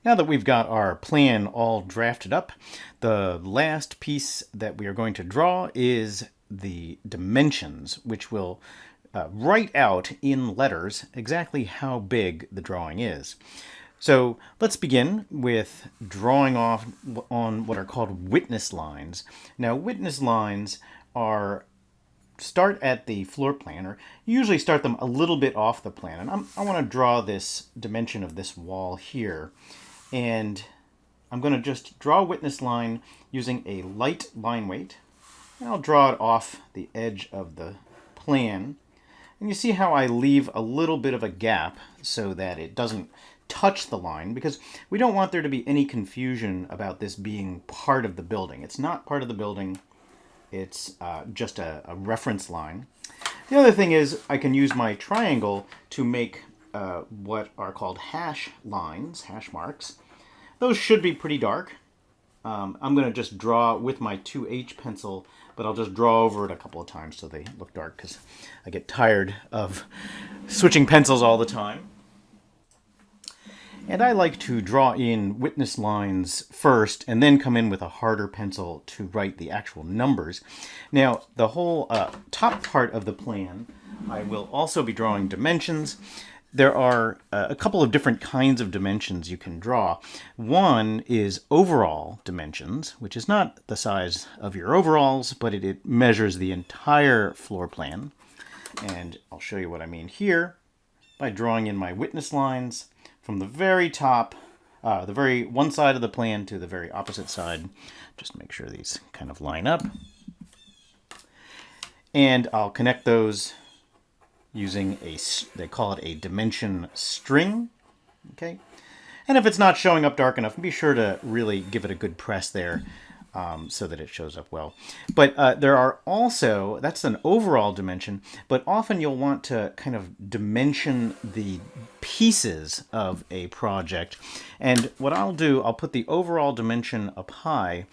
Now that we've got our plan all drafted up, the last piece that we are going to draw is the dimensions, which will write out in letters exactly how big the drawing is. So let's begin with drawing off on what are called witness lines. Now, witness lines start at the floor plan, or usually start them a little bit off the plan. And I want to draw this dimension of this wall here. And I'm going to just draw a witness line using a light line weight. And I'll draw it off the edge of the plan. And you see how I leave a little bit of a gap so that it doesn't touch the line, because we don't want there to be any confusion about this being part of the building. It's not part of the building. It's just a reference line. The other thing is I can use my triangle to make what are called hash lines, hash marks. Those should be pretty dark. I'm going to just draw with my 2H pencil, but I'll just draw over it a couple of times so they look dark, because I get tired of switching pencils all the time. And I like to draw in witness lines first and then come in with a harder pencil to write the actual numbers. Now, the whole top part of the plan, I will also be drawing dimensions. There are a couple of different kinds of dimensions you can draw. One is overall dimensions, which is not the size of your overalls, but it measures the entire floor plan. And I'll show you what I mean here by drawing in my witness lines from the very top, the very one side of the plan to the very opposite side. Just make sure these kind of line up. And I'll connect those using they call it a dimension string, okay? And if it's not showing up dark enough, be sure to really give it a good press there so that it shows up well. But there are also, that's an overall dimension, but often you'll want to kind of dimension the pieces of a project. And what I'll do, I'll put the overall dimension up high,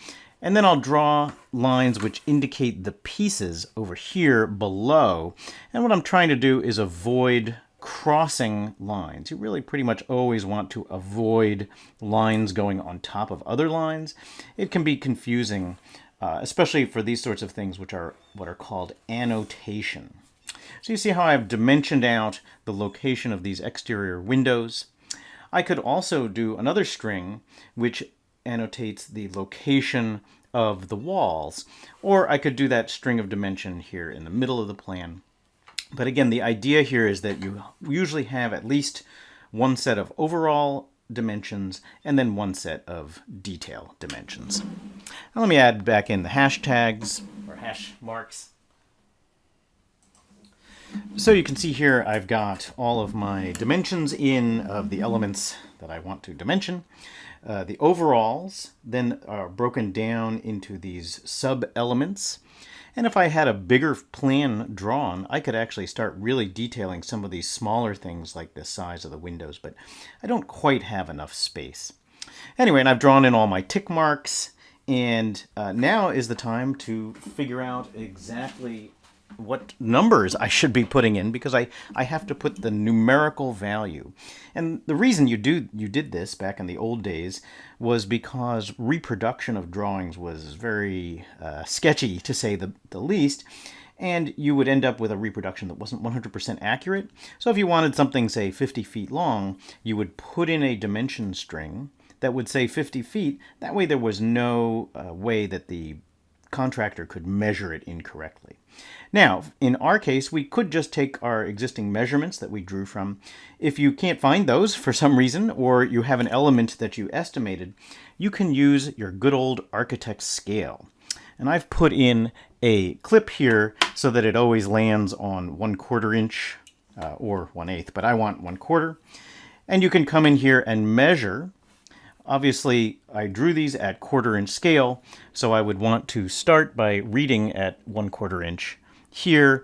and then I'll draw lines which indicate the pieces over here below. And what I'm trying to do is avoid crossing lines. You really pretty much always want to avoid lines going on top of other lines. It can be confusing, especially for these sorts of things, which are what are called annotation. So you see how I've dimensioned out the location of these exterior windows. I could also do another string which annotates the location of the walls, or I could do that string of dimension here in the middle of the plan. But again, the idea here is that you usually have at least one set of overall dimensions and then one set of detail dimensions. Now let me add back in the hashtags or hash marks. So you can see here I've got all of my dimensions in of the elements that I want to dimension. The overalls then are broken down into these sub-elements. And if I had a bigger plan drawn, I could actually start really detailing some of these smaller things like the size of the windows, but I don't quite have enough space. Anyway, and I've drawn in all my tick marks, and now is the time to figure out exactly what numbers I should be putting in, because I have to put the numerical value. And the reason you did this back in the old days was because reproduction of drawings was very sketchy, to say the least, and you would end up with a reproduction that wasn't 100% accurate. So if you wanted something, say, 50 feet long, you would put in a dimension string that would say 50 feet. That way there was no way that the contractor could measure it incorrectly. Now, in our case, we could just take our existing measurements that we drew from. If you can't find those for some reason, or you have an element that you estimated, you can use your good old architect's scale. And I've put in a clip here so that it always lands on 1/4 inch or 1/8, but I want 1/4. And you can come in here and measure. Obviously, I drew these at 1/4 inch scale, so I would want to start by reading at 1/4 inch. Here,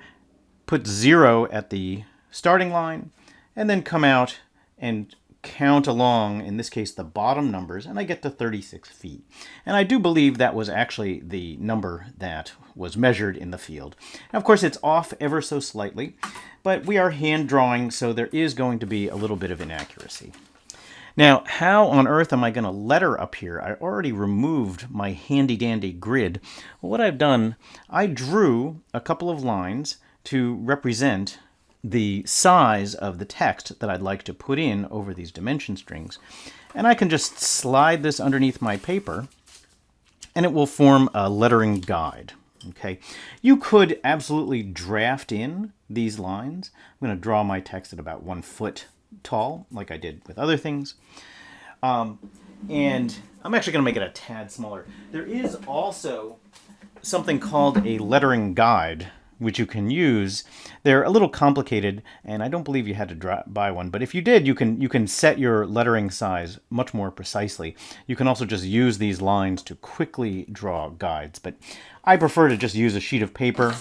put 0 at the starting line, and then come out and count along, in this case, the bottom numbers, and I get to 36 feet. And I do believe that was actually the number that was measured in the field. Now, of course, it's off ever so slightly, but we are hand drawing, so there is going to be a little bit of inaccuracy. Now, how on earth am I going to letter up here? I already removed my handy-dandy grid. Well, what I've done, I drew a couple of lines to represent the size of the text that I'd like to put in over these dimension strings. And I can just slide this underneath my paper, and it will form a lettering guide. Okay, you could absolutely draft in these lines. I'm going to draw my text at about 1 foot tall, like I did with other things. And I'm actually going to make it a tad smaller. There is also something called a lettering guide, which you can use. They're a little complicated, and I don't believe you had to buy one. But if you did, you can set your lettering size much more precisely. You can also just use these lines to quickly draw guides. But I prefer to just use a sheet of paper.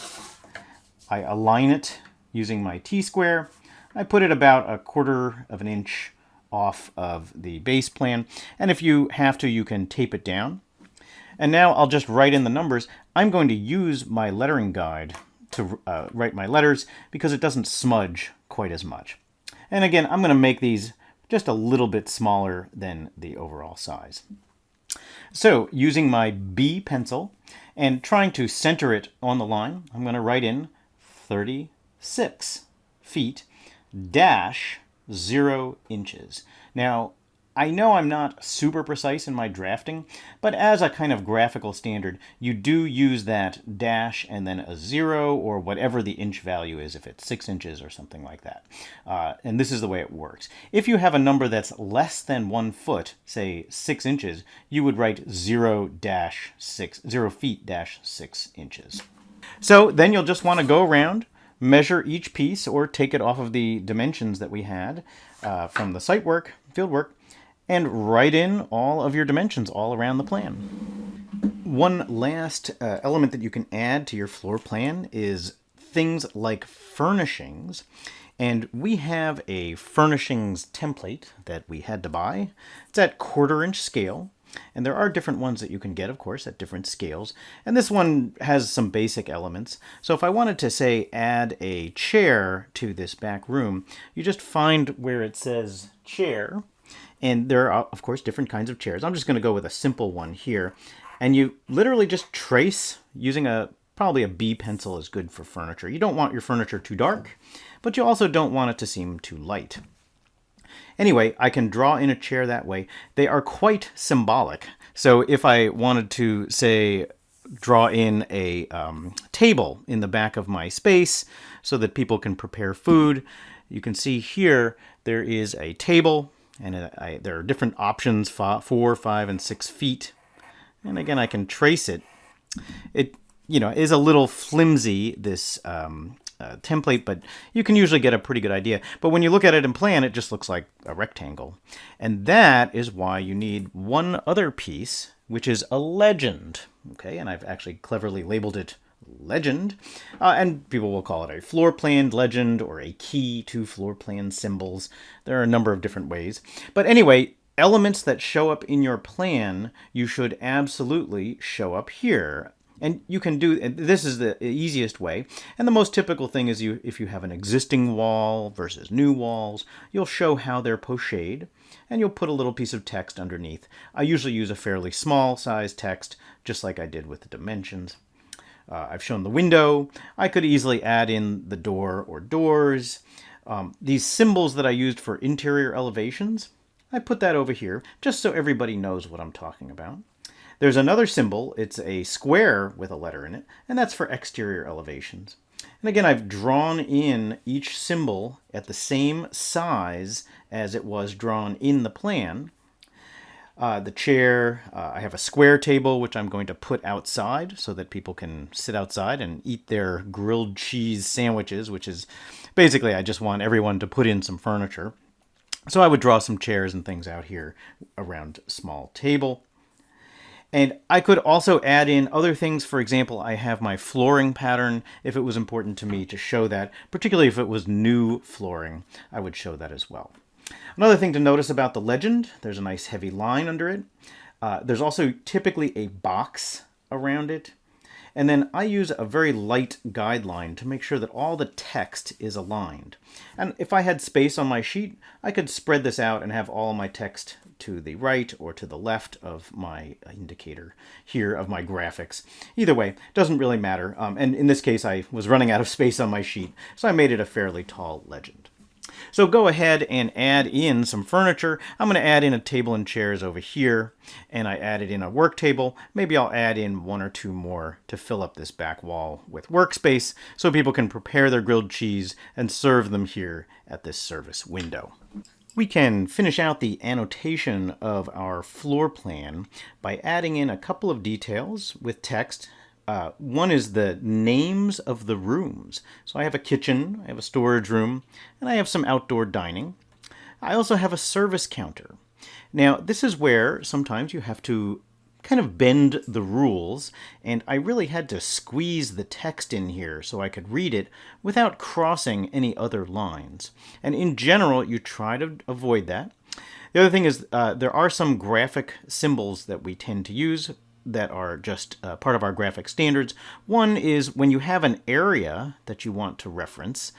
I align it using my T-square. I put it about 1/4 of an inch off of the base plan. And if you have to, you can tape it down. And now I'll just write in the numbers. I'm going to use my lettering guide to write my letters because it doesn't smudge quite as much. And again, I'm going to make these just a little bit smaller than the overall size. So using my B pencil and trying to center it on the line, I'm going to write in 36 feet dash 0 inches. Now, I know I'm not super precise in my drafting, but as a kind of graphical standard, you do use that dash and then a 0 or whatever the inch value is, if it's 6 inches or something like that. And this is the way it works. If you have a number that's less than 1 foot, say 6 inches, you would write 0 feet dash 6 inches. So then you'll just want to go around, measure each piece or take it off of the dimensions that we had from the site work, field work, and write in all of your dimensions all around the plan. One last element that you can add to your floor plan is things like furnishings. And we have a furnishings template that we had to buy. It's at 1/4 inch scale. And there are different ones that you can get, of course, at different scales. And this one has some basic elements. So if I wanted to, say, add a chair to this back room, you just find where it says chair. And there are, of course, different kinds of chairs. I'm just going to go with a simple one here. And you literally just trace using probably a B pencil is good for furniture. You don't want your furniture too dark, but you also don't want it to seem too light. Anyway, I can draw in a chair that way. They are quite symbolic. So if I wanted to, say, draw in a table in the back of my space so that people can prepare food, you can see here there is a table, and there are different options, 4, 5, and 6 feet. And again, I can trace it. It is a little flimsy, this template, but you can usually get a pretty good idea. But when you look at it in plan, it just looks like a rectangle. And that is why you need one other piece, which is a legend. Okay, and I've actually cleverly labeled it legend. And people will call it a floor plan legend or a key to floor plan symbols. There are a number of different ways. But anyway, elements that show up in your plan, you should absolutely show up here. And you can do, this is the easiest way. And the most typical thing is if you have an existing wall versus new walls, you'll show how they're pochade, and you'll put a little piece of text underneath. I usually use a fairly small size text, just like I did with the dimensions. I've shown the window. I could easily add in the door or doors. These symbols that I used for interior elevations, I put that over here, just so everybody knows what I'm talking about. There's another symbol. It's a square with a letter in it, and that's for exterior elevations. And again, I've drawn in each symbol at the same size as it was drawn in the plan. The chair, I have a square table, which I'm going to put outside so that people can sit outside and eat their grilled cheese sandwiches, which is basically, I just want everyone to put in some furniture. So I would draw some chairs and things out here around a small table. And I could also add in other things. For example, I have my flooring pattern. If it was important to me to show that, particularly if it was new flooring, I would show that as well. Another thing to notice about the legend, there's a nice heavy line under it. There's also typically a box around it. And then I use a very light guideline to make sure that all the text is aligned. And if I had space on my sheet, I could spread this out and have all my text to the right or to the left of my indicator here of my graphics. Either way, doesn't really matter. And in this case, I was running out of space on my sheet, so I made it a fairly tall legend. So go ahead and add in some furniture. I'm going to add in a table and chairs over here, and I added in a work table. Maybe I'll add in one or two more to fill up this back wall with workspace so people can prepare their grilled cheese and serve them here at this service window. We can finish out the annotation of our floor plan by adding in a couple of details with text. One is the names of the rooms. So I have a kitchen, I have a storage room, and I have some outdoor dining. I also have a service counter. Now, this is where sometimes you have to kind of bend the rules, and I really had to squeeze the text in here so I could read it without crossing any other lines. And in general, you try to avoid that. The other thing is there are some graphic symbols that we tend to use that are just part of our graphic standards. One is when you have an area that you want to reference,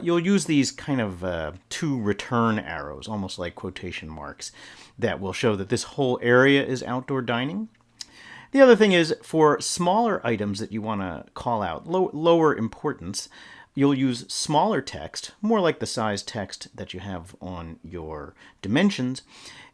you'll use these kind of two return arrows, almost like quotation marks, that will show that this whole area is outdoor dining. The other thing is for smaller items that you want to call out, lower importance, you'll use smaller text, more like the size text that you have on your dimensions,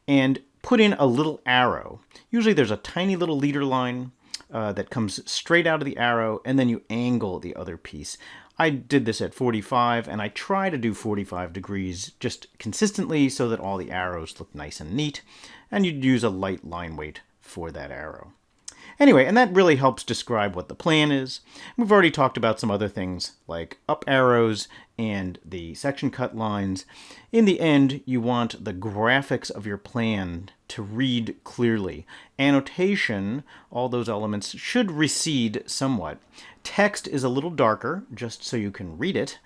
and put in a little arrow. Usually there's a tiny little leader line that comes straight out of the arrow, and then you angle the other piece. I did this at 45, and I try to do 45 degrees just consistently so that all the arrows look nice and neat, and you'd use a light line weight for that arrow. Anyway, and that really helps describe what the plan is. We've already talked about some other things like up arrows and the section cut lines. In the end, you want the graphics of your plan to read clearly. Annotation, all those elements, should recede somewhat. Text is a little darker, just so you can read it,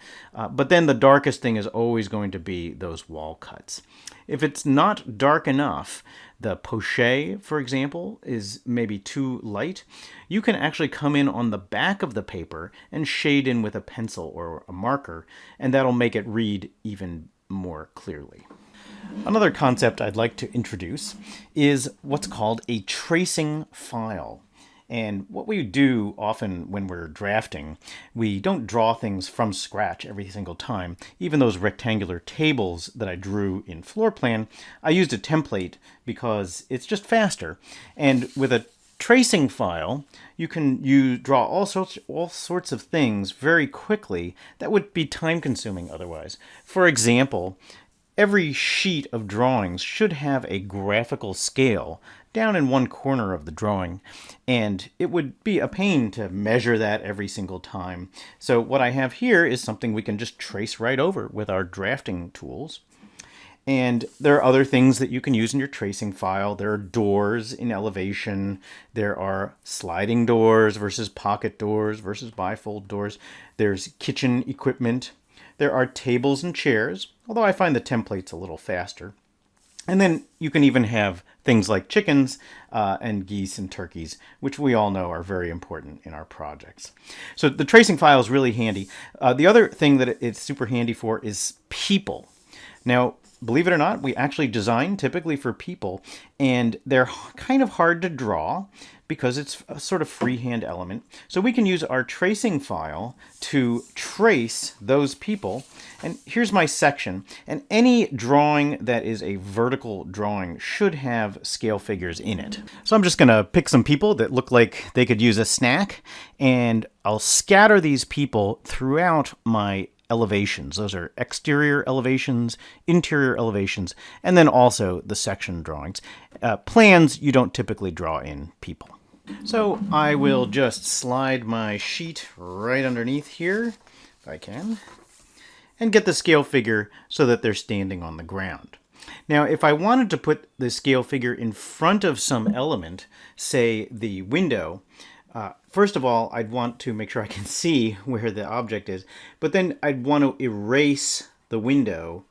but then the darkest thing is always going to be those wall cuts. If it's not dark enough, the poche, for example, is maybe too light, you can actually come in on the back of the paper and shade in with a pencil or a marker, and that'll make it read even more clearly. Another concept I'd like to introduce is what's called a tracing file. And what we do often when we're drafting, we don't draw things from scratch every single time. Even those rectangular tables that I drew in floor plan, I used a template because it's just faster. And with a tracing file, you can draw all sorts of things very quickly that would be time consuming otherwise. For example, every sheet of drawings should have a graphical scale down in one corner of the drawing, and it would be a pain to measure that every single time. So what I have here is something we can just trace right over with our drafting tools. And there are other things that you can use in your tracing file. There are doors in elevation. There are sliding doors versus pocket doors versus bifold doors. There's kitchen equipment. There are tables and chairs, although I find the templates a little faster. And then you can even have things like chickens and geese and turkeys, which we all know are very important in our projects. So the tracing file is really handy. The other thing that it's super handy for is people. Now, believe it or not, we actually design typically for people, and they're kind of hard to draw because it's a sort of freehand element. So we can use our tracing file to trace those people. And here's my section. And any drawing that is a vertical drawing should have scale figures in it. So I'm just going to pick some people that look like they could use a snack, and I'll scatter these people throughout my elevations. Those are exterior elevations, interior elevations, and then also the section drawings. Plans, you don't typically draw in people. So I will just slide my sheet right underneath here, if I can, and get the scale figure so that they're standing on the ground. Now, if I wanted to put the scale figure in front of some element, say the window, first of all, I'd want to make sure I can see where the object is, but then I'd want to erase the window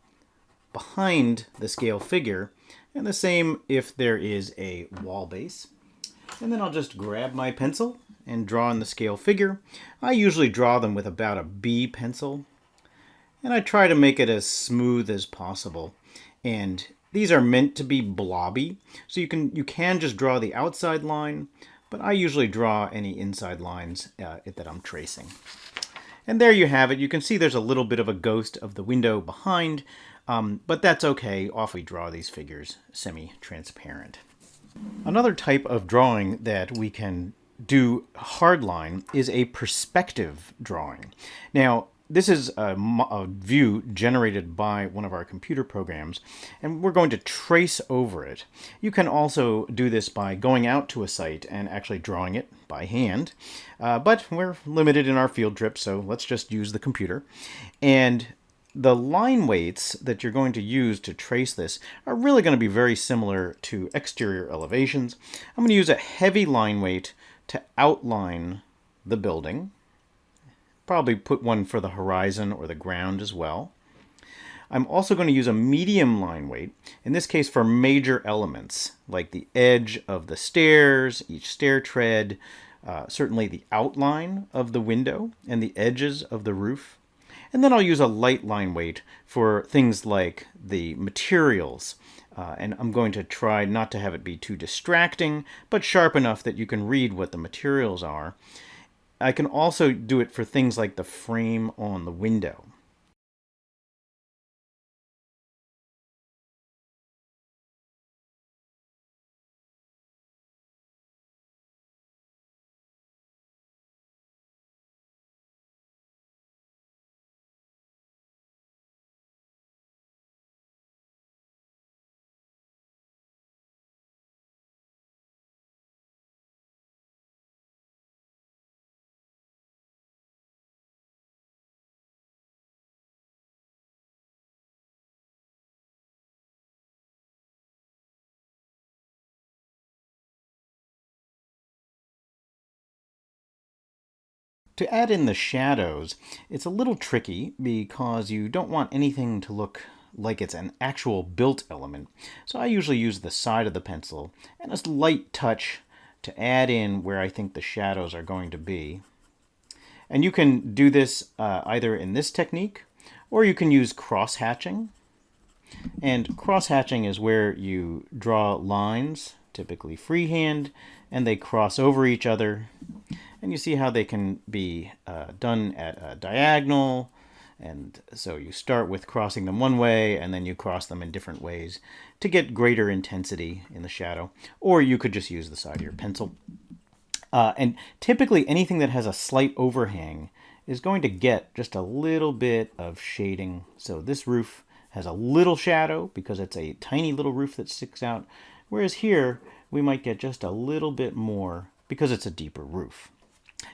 behind the scale figure, and the same if there is a wall base. And then I'll just grab my pencil and draw in the scale figure. I usually draw them with about a B pencil, and I try to make it as smooth as possible. And these are meant to be blobby, so you can just draw the outside line, but I usually draw any inside lines that I'm tracing. And there you have it. You can see there's a little bit of a ghost of the window behind, but that's okay. Often we draw these figures semi-transparent. Another type of drawing that we can do hardline is a perspective drawing. Now, this is a view generated by one of our computer programs, and we're going to trace over it. You can also do this by going out to a site and actually drawing it by hand, but we're limited in our field trip, so let's just use the computer. And the line weights that you're going to use to trace this are really going to be very similar to exterior elevations. I'm going to use a heavy line weight to outline the building. Probably put one for the horizon or the ground as well. I'm also going to use a medium line weight, in this case for major elements, like the edge of the stairs, each stair tread, certainly the outline of the window and the edges of the roof. And then I'll use a light line weight for things like the materials. And I'm going to try not to have it be too distracting, but sharp enough that you can read what the materials are. I can also do it for things like the frame on the window. To add in the shadows, it's a little tricky because you don't want anything to look like it's an actual built element. So I usually use the side of the pencil and a light touch to add in where I think the shadows are going to be. And you can do this either in this technique, or you can use cross-hatching. And cross-hatching is where you draw lines, typically freehand, and they cross over each other. And you see how they can be done at a diagonal. And so you start with crossing them one way, and then you cross them in different ways to get greater intensity in the shadow. Or you could just use the side of your pencil. And typically anything that has a slight overhang is going to get just a little bit of shading. So this roof has a little shadow because it's a tiny little roof that sticks out. Whereas here, we might get just a little bit more because it's a deeper roof.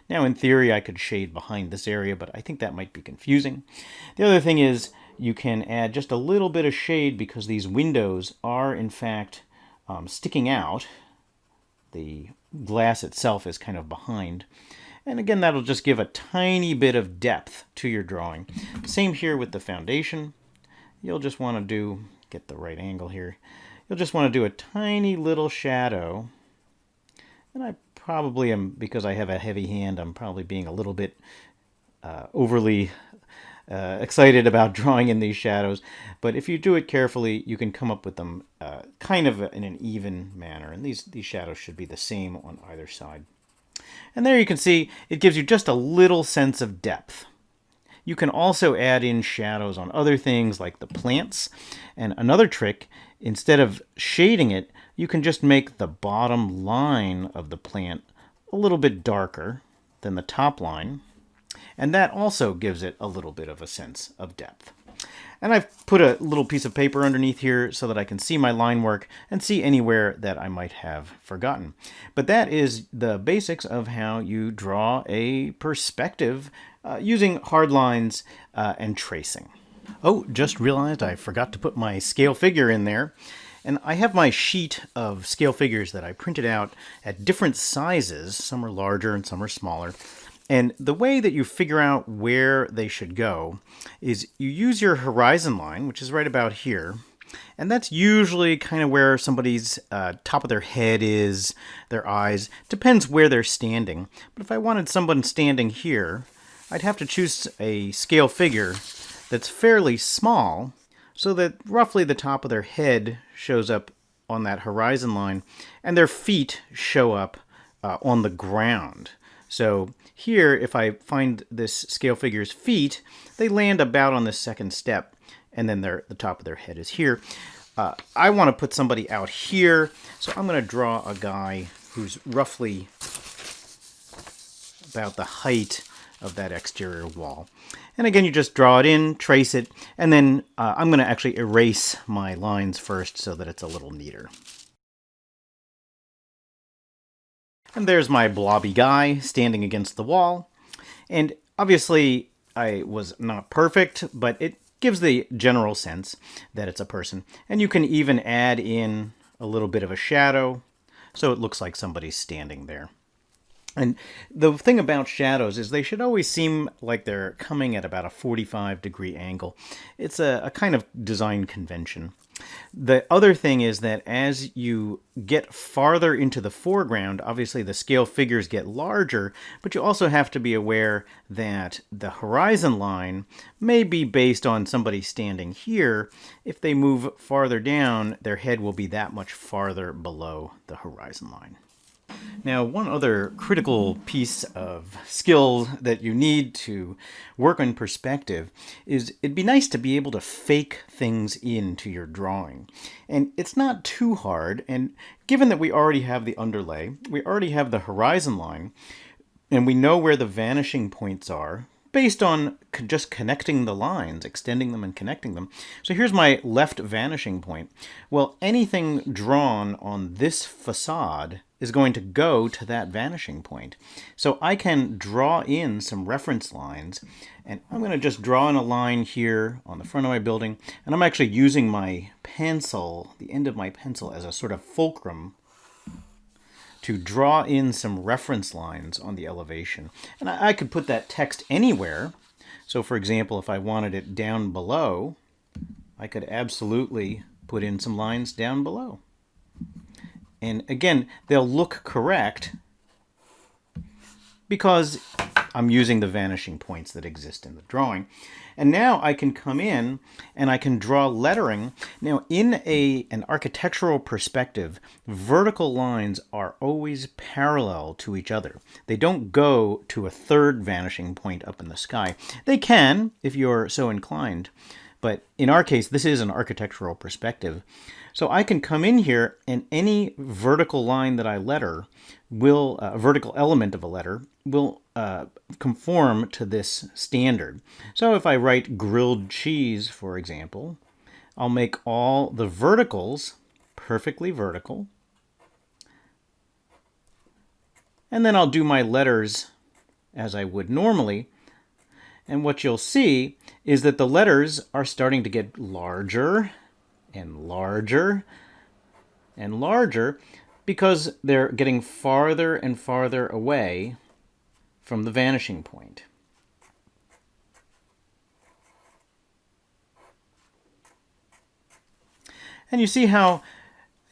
Now, in theory, I could shade behind this area, but I think that might be confusing. The other thing is you can add just a little bit of shade because these windows are, in fact, sticking out. The glass itself is kind of behind. And again, that'll just give a tiny bit of depth to your drawing. Same here with the foundation. You'll just want to get the right angle here. You'll just want to do a tiny little shadow. And I probably am, because I have a heavy hand, I'm probably being a little bit overly excited about drawing in these shadows. But if you do it carefully, you can come up with them kind of in an even manner. And these shadows should be the same on either side. And there you can see it gives you just a little sense of depth. You can also add in shadows on other things like the plants. And another trick, instead of shading it, you can just make the bottom line of the plant a little bit darker than the top line. And that also gives it a little bit of a sense of depth. And I've put a little piece of paper underneath here so that I can see my line work and see anywhere that I might have forgotten. But that is the basics of how you draw a perspective using hard lines and tracing. Oh, just realized I forgot to put my scale figure in there. And I have my sheet of scale figures that I printed out at different sizes. Some are larger and some are smaller. And the way that you figure out where they should go is you use your horizon line, which is right about here, And that's usually kind of where somebody's top of their head is, their eyes. Depends where they're standing. But if I wanted someone standing here, I'd have to choose a scale figure that's fairly small so that roughly the top of their head shows up on that horizon line and their feet show up on the ground. So here, if I find this scale figure's feet, they land about on the second step, and then the top of their head is here. I want to put somebody out here, so I'm going to draw a guy who's roughly about the height of that exterior wall. And again, you just draw it in, trace it, and then I'm going to actually erase my lines first so that it's a little neater. And there's my blobby guy standing against the wall. And obviously, I was not perfect, but it gives the general sense that it's a person. And you can even add in a little bit of a shadow, so it looks like somebody's standing there. And the thing about shadows is they should always seem like they're coming at about a 45-degree angle. It's a kind of design convention. The other thing is that as you get farther into the foreground, obviously the scale figures get larger, but you also have to be aware that the horizon line may be based on somebody standing here. If they move farther down, their head will be that much farther below the horizon line. Now, one other critical piece of skill that you need to work on perspective is it'd be nice to be able to fake things into your drawing. And it's not too hard, and given that we already have the underlay, we already have the horizon line, and we know where the vanishing points are, based on just connecting the lines, extending them and connecting them. So here's my left vanishing point. Well, anything drawn on this facade is going to go to that vanishing point. So I can draw in some reference lines, and I'm going to just draw in a line here on the front of my building, and I'm actually using my pencil, the end of my pencil, as a sort of fulcrum to draw in some reference lines on the elevation. And I could put that text anywhere. So for example, if I wanted it down below, I could absolutely put in some lines down below. And again, they'll look correct because I'm using the vanishing points that exist in the drawing. And now I can come in and I can draw lettering. Now, in an architectural perspective, vertical lines are always parallel to each other. They don't go to a third vanishing point up in the sky. They can, if you're so inclined. But in our case, this is an architectural perspective. So I can come in here, and any vertical line that I letter will, a vertical element of a letter, will conform to this standard. So if I write grilled cheese, for example, I'll make all the verticals perfectly vertical. And then I'll do my letters as I would normally. And what you'll see is that the letters are starting to get larger and larger and larger because they're getting farther and farther away from the vanishing point. And you see how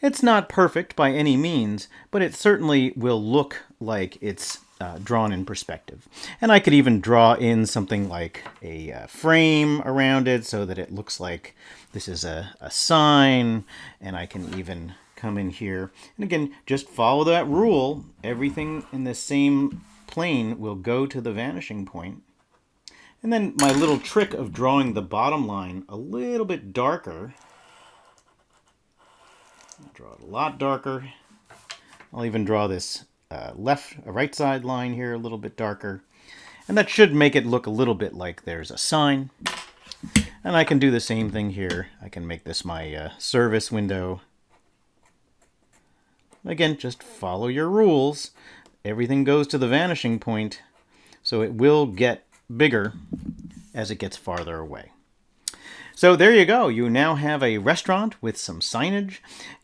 it's not perfect by any means, but it certainly will look like it's drawn in perspective. And I could even draw in something like a frame around it so that it looks like this is a sign, and I can even come in here. And again, just follow that rule. Everything in the same plane will go to the vanishing point. And then my little trick of drawing the bottom line a little bit darker. I'll draw it a lot darker. I'll even draw this right side line here a little bit darker. And that should make it look a little bit like there's a sign. And I can do the same thing here. I can make this my service window. Again, just follow your rules. Everything goes to the vanishing point, so it will get bigger as it gets farther away. So there you go. You now have a restaurant with some signage.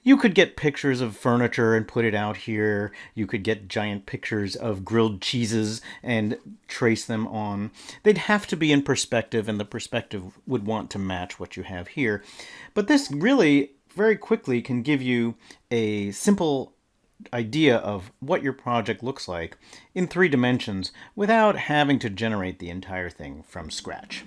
You could get pictures of furniture and put it out here. You could get giant pictures of grilled cheeses and trace them on. They'd have to be in perspective, and the perspective would want to match what you have here. But this really very quickly can give you a simple idea of what your project looks like in 3 dimensions without having to generate the entire thing from scratch.